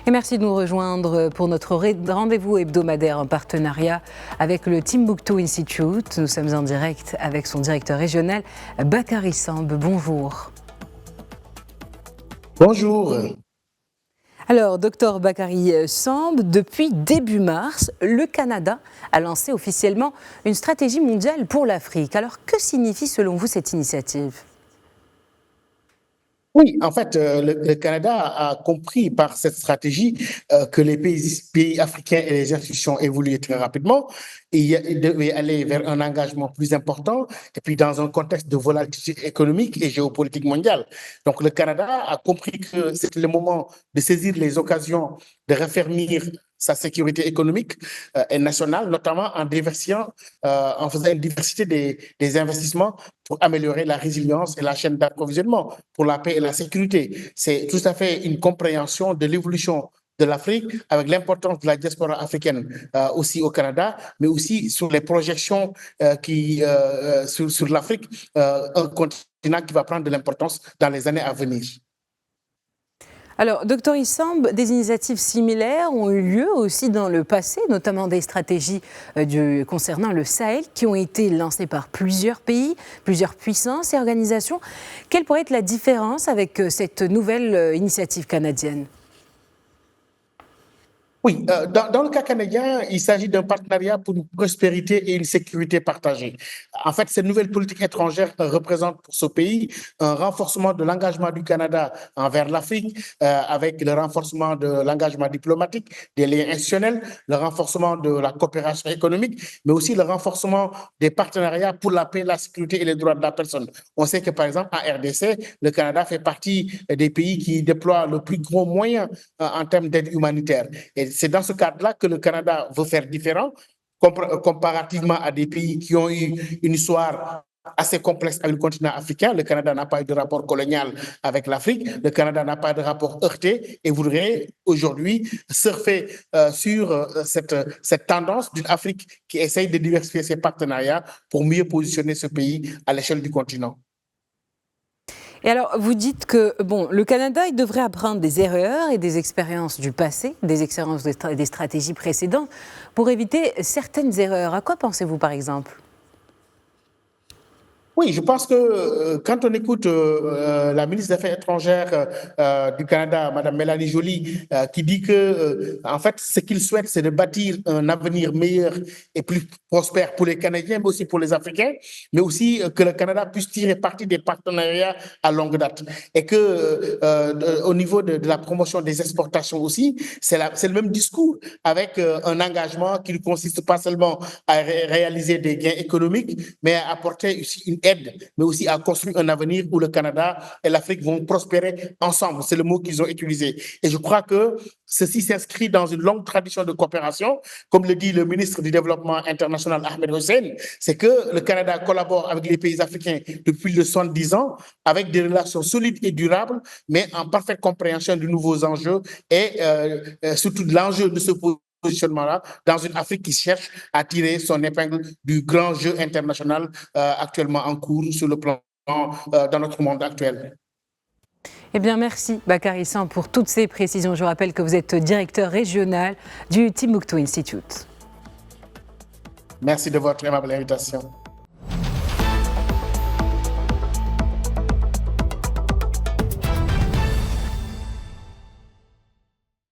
Et merci de nous rejoindre pour notre rendez-vous hebdomadaire en partenariat avec le Timbuktu Institute. Nous sommes en direct avec son directeur régional, Bakary Samb. Bonjour. Bonjour. Alors, docteur Bakary Samb, depuis début mars, le Canada a lancé officiellement une stratégie mondiale pour l'Afrique. Alors, que signifie selon vous cette initiative ? Oui, en fait, le Canada a compris par cette stratégie que les pays africains et les institutions évoluaient très rapidement et ils devaient aller vers un engagement plus important et puis dans un contexte de volatilité économique et géopolitique mondiale. Donc, le Canada a compris que c'était le moment de saisir les occasions de raffermir sa sécurité économique et nationale, notamment en faisant une diversité des investissements pour améliorer la résilience et la chaîne d'approvisionnement, pour la paix et la sécurité. C'est tout à fait une compréhension de l'évolution de l'Afrique, avec l'importance de la diaspora africaine aussi au Canada, mais aussi sur les projections sur l'Afrique, un continent qui va prendre de l'importance dans les années à venir. Alors, docteur Samb, des initiatives similaires ont eu lieu aussi dans le passé, notamment des stratégies concernant le Sahel qui ont été lancées par plusieurs pays, plusieurs puissances et organisations. Quelle pourrait être la différence avec cette nouvelle initiative canadienne ? Oui, dans le cas canadien, il s'agit d'un partenariat pour une prospérité et une sécurité partagée. En fait, cette nouvelle politique étrangère représente pour ce pays un renforcement de l'engagement du Canada envers l'Afrique, avec le renforcement de l'engagement diplomatique, des liens institutionnels, le renforcement de la coopération économique, mais aussi le renforcement des partenariats pour la paix, la sécurité et les droits de la personne. On sait que, par exemple, en RDC, le Canada fait partie des pays qui déploient le plus gros moyen en termes d'aide humanitaire. Et c'est dans ce cadre-là que le Canada veut faire différent, comparativement à des pays qui ont eu une histoire assez complexe avec le continent africain. Le Canada n'a pas eu de rapport colonial avec l'Afrique. Le Canada n'a pas de rapport heurté et voudrait aujourd'hui surfer sur cette tendance d'une Afrique qui essaye de diversifier ses partenariats pour mieux positionner ce pays à l'échelle du continent. Et alors, vous dites que le Canada, il devrait apprendre des erreurs et des expériences du passé, des expériences des stratégies précédentes, pour éviter certaines erreurs. À quoi pensez-vous, par exemple ? Oui, je pense que quand on écoute la ministre des Affaires étrangères du Canada, Mme Mélanie Joly, qui dit que, en fait, ce qu'il souhaite, c'est de bâtir un avenir meilleur et plus prospère pour les Canadiens, mais aussi pour les Africains, mais aussi que le Canada puisse tirer parti des partenariats à longue date. Et que, au niveau de la promotion des exportations aussi, c'est le même discours, avec un engagement qui ne consiste pas seulement à réaliser des gains économiques, mais à apporter aussi une aide, mais aussi à construire un avenir où le Canada et l'Afrique vont prospérer ensemble. C'est le mot qu'ils ont utilisé. Et je crois que ceci s'inscrit dans une longue tradition de coopération. Comme le dit le ministre du Développement international, Ahmed Hussein, c'est que le Canada collabore avec les pays africains depuis plus de 70 ans, avec des relations solides et durables, mais en parfaite compréhension de nouveaux enjeux et surtout de l'enjeu de ce positionnement-là dans une Afrique qui cherche à tirer son épingle du grand jeu international actuellement en cours sur le plan dans notre monde actuel. Eh bien, merci Bakary Samb pour toutes ces précisions. Je rappelle que vous êtes directeur régional du Timbuktu Institute. Merci de votre aimable invitation.